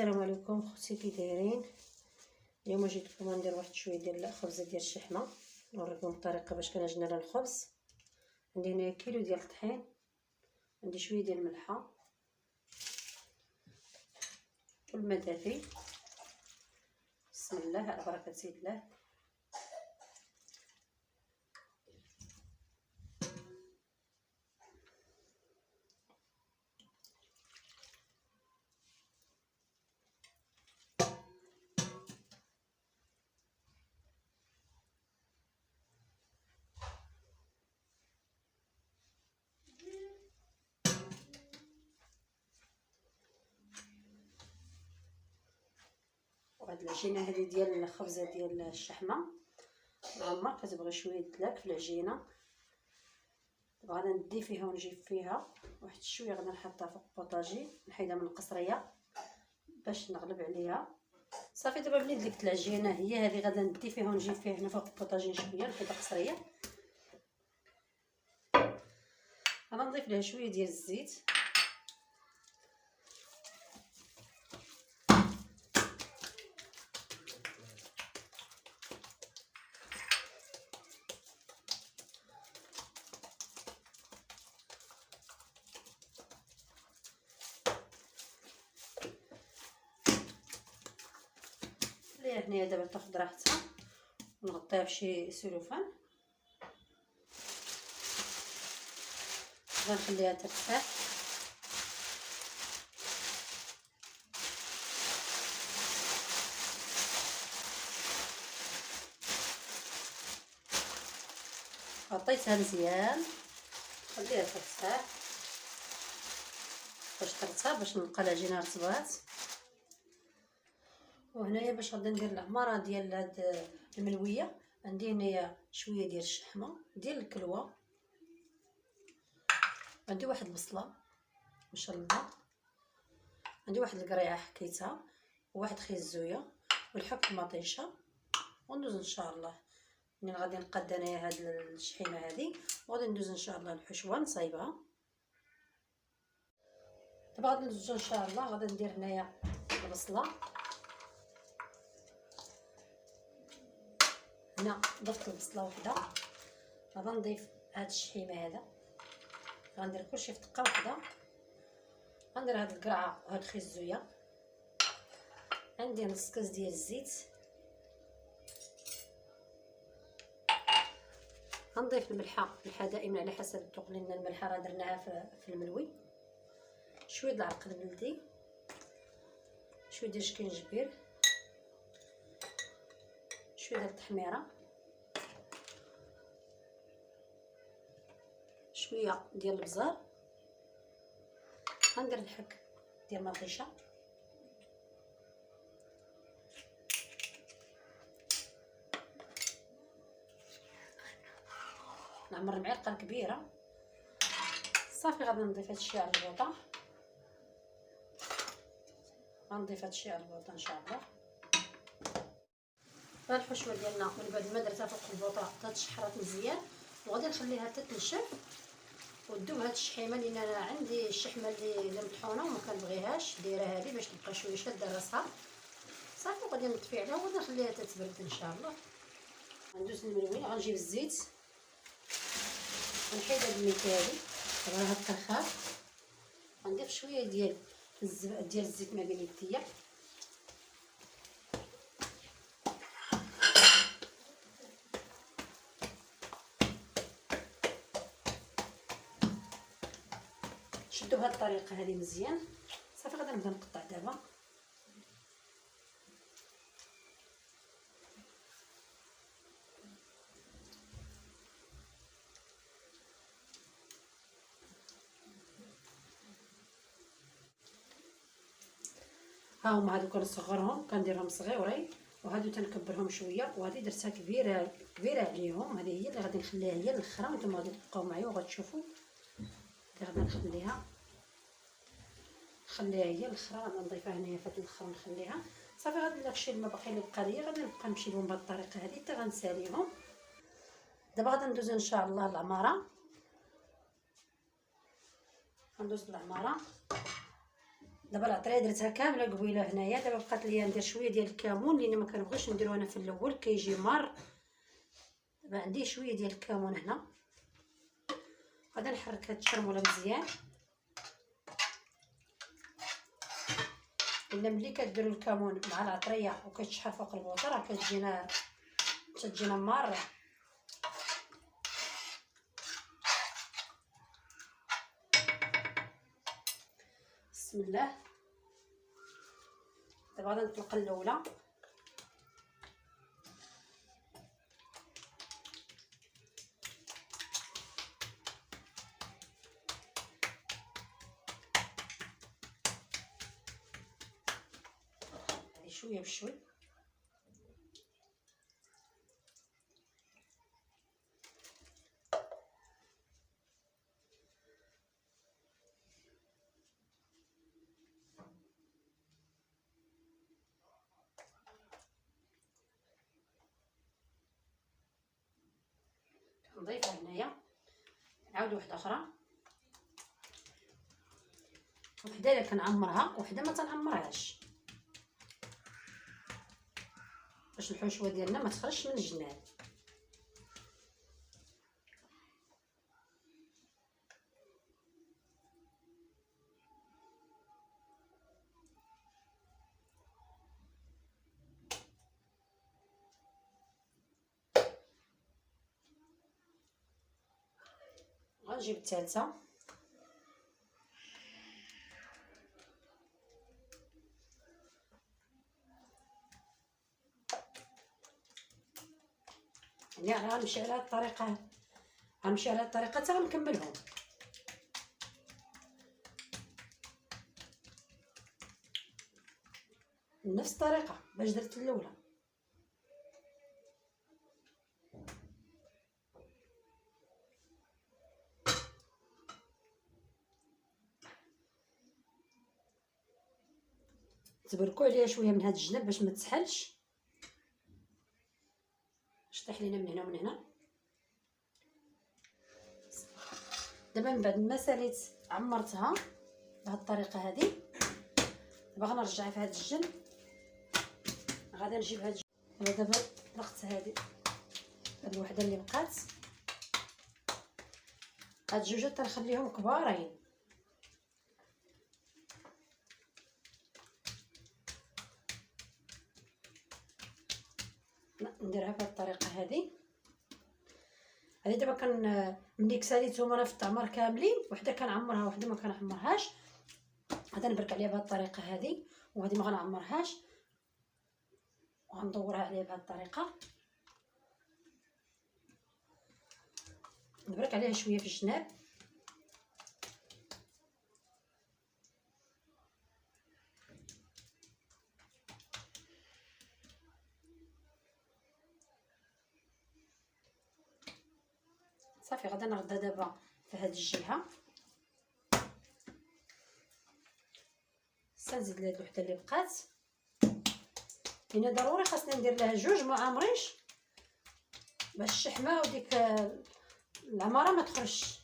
السلام عليكم خوتي، كي دايرين؟ اليوم جيت لكم ندير واحد شويه ديال الخبزه ديال الشحمه. نوريكم الطريقه باش كنعجن على الخبز. عندي هنا كيلو ديال الطحين، عندي شويه ديال الملحه والماء دافي. بسم الله على بركه سيد الله. وهاد العجينه هذه ديال الخبزه ديال الشحمه معمر كتبغي شويه دلاك في العجينه. غادي ندي فيها ونجيب فيها واحد شويه، غادي نحطها فوق البوطاجي، نحيدها من القصريه باش نغلب عليها. صافي دابا ملي دلكت العجينه هي هذه، غادي ندي فيها ونجيب فيها هنا فوق البوطاجي شويه، نحيدها قصريه. غادي نضيف لها شويه ديال الزيت، اللي هنايا دابا تاخد راحتها، ونغطيها بشي سلوفان. غنخليها ترتاح. غطيتها مزيان، خليها ترتاح باش ترتاح، باش نبقى العجينه رطبات. وهنايا باش غادي ندير العماره ديال هاد الملويه، عندي هنايا شويه ديال الشحمه ديال الكلوه، عندي واحد البصله مشلضه، عندي واحد القريعه حكيتها، وواحد خيزويه، والحك مطيشه. وندوز ان شاء الله منين غادي نقاد انايا هاد الشحيمه هذه، وغادي ندوز ان شاء الله الحشوه نصايبها. دابا غادي ندوزو ان شاء الله. غادي ندير هنايا البصله، هنا ضفت البصله وحده. غادي نضيف هاد الشحيمه هذا، غندير كلشي في دقه وحده. غندير هاد القرعه وهاد الخيزويه، عندي نص كاس ديال الزيت. غنضيف الملحه دائما على حسب الذوق، لان الملحه راه درناها في الملوي. شويه د العرق البلدي، شويه ديال الشكنجبير، شويه ديال التحميره، شويه ديال البزار. غندير الحك ديال مطيشه، نعمر معلقه كبيره. صافي غادي نضيف هادشي على البوطه، غنضيف هادشي على البوطه ان شاء الله. الحشوه ديالنا من بعد ما درتها فوق البوطه تتشحرات مزيان، وغادي نخليها تتنشف وتذوب هاد الشحيمه. لان انا عندي الشحمه اللي مطحونه وما كنبغيهاش، دايره هذه باش تبقى شويه شاده راسها. صافي غادي نطفي عليها وغادي نخليها تتبرد ان شاء الله. غندوز الملوي، غنجيب الزيت ونحيد هاد المكاري راه هاد الطرخات. غنضيف شويه ديال الزيت ما بين يديا، شدوا بهاد الطريقه هذه مزيان. صافي غادي نبدا نقطع دابا. ها هما هادو كنصغرهم، كنديرهم صغيورين، وهادو تنكبرهم شويه، وهادي درتها كبيره عليهم. هذه هي اللي غادي نخليها هي الاخرى، وانتم غادي تبقاو معايا وغتشوفوا. غادي نخليها هي الاخرى، غادي نضيفها هنايا في هاد الاخر ونخليها. صافي غادي داكشي اللي ما باقي اللي بقى ليا غادي نبقى نمشي بهم بهاد الطريقه هذه حتى غنساليهم. دابا غادي ندوز ان شاء الله العماره. غندوز العماره، دابا العطريه درتها كامله قبيله هنايا. دابا بقات ليا ندير شويه ديال الكمون لان ما كنبغيش نديرو انا في الاول كيجي مار. دابا عندي شويه ديال الكمون هنا. غادي نحرك هاد الشرموله مزيان. الا ملي كديروا الكمون مع العطريه وكتشحر فوق البوطه راه كتجينا ماره. بسم الله. دابا غادي نطلق الاولى. هذه شويه بشوي. نضيفها هنايا. نعاود واحده اخرى. وحده اللي كنعمرها وحده ما تنعمرهاش باش الحشوه ديالنا ما تخرجش من الجناب. غنجيب الثالثه. يعني غنمشي على هاد الطريقه. غنمشي على هاد الطريقه حتى غنكملهم. نفس الطريقه باش درت الاولى. تبركوا عليها شويه من هاد الجنب باش ما تسحلش. طيح لينا من هنا ومن هنا. دابا من بعد ما ساليت عمرتها بهاد الطريقه هذه. دابا غنرجعها في هاد الجنب. غادي نجيب هاد دابا طلقت هاد الوحده اللي بقات. هاد الجوجات تنخليهم كبارين. نديرها بهاد الطريقه هذه. دابا ملي كساليتهم انا في التعمر كاملين وحده كنعمرها وحده ما كنعمرهاش. غادي نبرك عليها بهاد الطريقه هذه وهذه ما غنعمرهاش وغندورها عليها بهاد الطريقه. نبرك عليها شويه في الجناب. صافي غادي نردها دابا في هذه الجهه. نزيد لهاد الوحده اللي بقات لان ضروري خاصني ندير لها جوج معامرينش باش الشحمه وديك العماره ما تخرجش.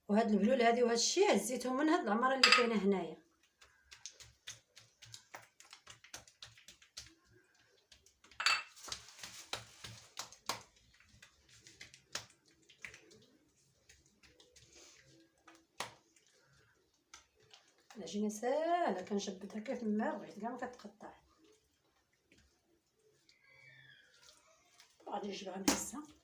وهاد البلول هذه وهاد الشيء هزيتهم من هاد العماره اللي كاينه هنايا. العجينه ساهله كنجبدها كيف ما بغيت كاع ما كتقطع. غادي نجيبها مهزه.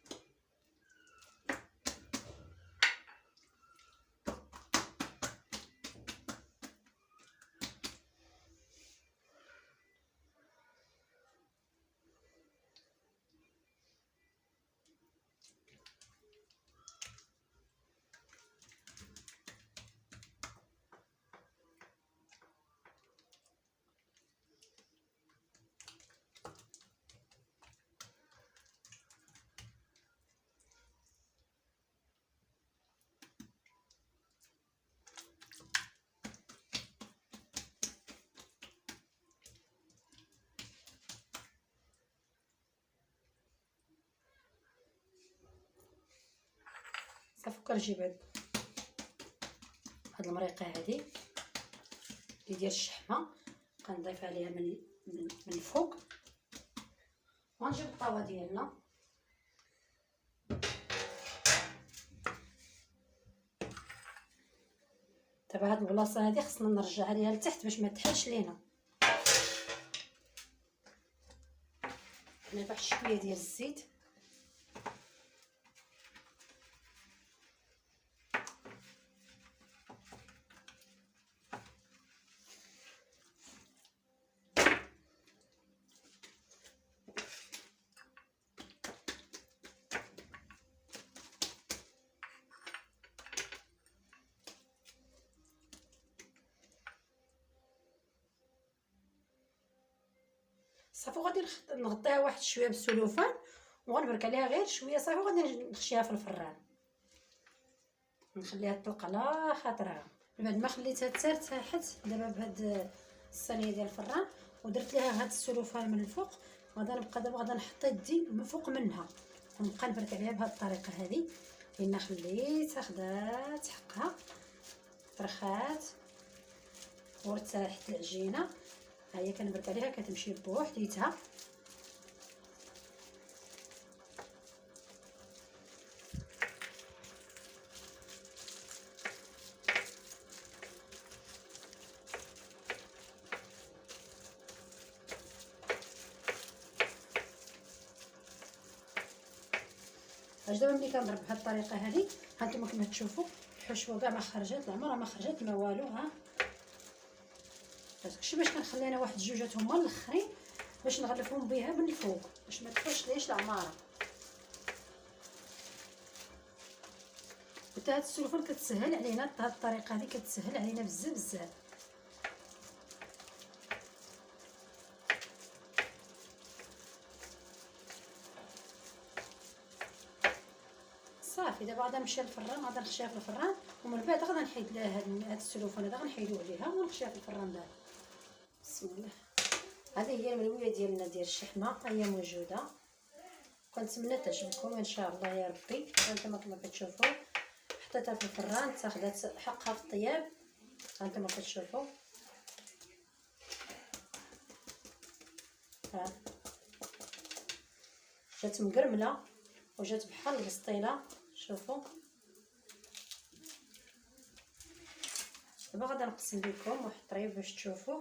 صافي كنجيب هاد المريقه هادي اللي ديال الشحمه، كنضيف عليها من الفوق، وغنجيب الطاوه ديالنا. دابا هاد البلاصه هادي خصنا نرجعها ليها لتحت باش ما تحلش لينا. واحد شويه ديال الزيت، صافي غادي نغطيها واحد شويه بالسلوفان وغنبرك عليها غير شويه صافي، وغادي نخشيها في الفران نخليها تطلق على خاطرها. من بعد ما خليتها ترتاحت دابا بهاد الصينيه ديال الفران ودرت ليها هاد السلوفان من الفوق، غادي نبقى دابا غادي نحط يدي من فوق منها ونبقى نبرك عليها بهاد الطريقه هذه، لان خليتها خدات حقها فرخات وارتاحت العجينه. ها هي كنبرك عليها كتمشي بوحديتها. دابا ملي كنضرب بهاد الطريقه هذه هانتوما كما تشوفوا الحشوه كاع ما خرجت، عمرها ما خرجت ما والو. ها داكشي باش كنخلي انا واحد جوجات هما الاخرين باش نغلفهم بها من الفوق باش ما تفرش ليش العماره. حتى هاد السلوفان كتسهل علينا، هاد الطريقه هذه كتسهل علينا بزاف بزاف. صافي دابا غادي نمشي للفران، غادي نخشيها في الفران ومن بعد غادي نحيد لها هاد السلوفان هذا غنحيدو عليها ونخشيها في الفران دابا. بسم الله. هذه هي الملويه ديالنا ديال الشحمه، ها هي موجوده. كنتمنى تعجبكم ان شاء الله يا ربي. هانتوما كما كتشوفوا حطيتها في الفران حتى خدات حقها في الطياب. هانتوما كتشوفوا ها جات مقرمله وجات بحال البسطيله. شوفوا دابا غادي نقسم لكم واحد الطريف باش تشوفوا.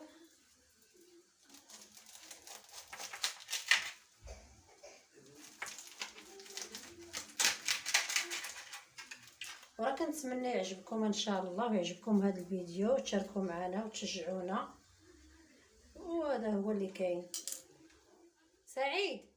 وراه كنتمنى يعجبكم ان شاء الله ويعجبكم هذا الفيديو وتشاركوا معنا وتشجعونا، وهذا هو اللي كاين. سعيد.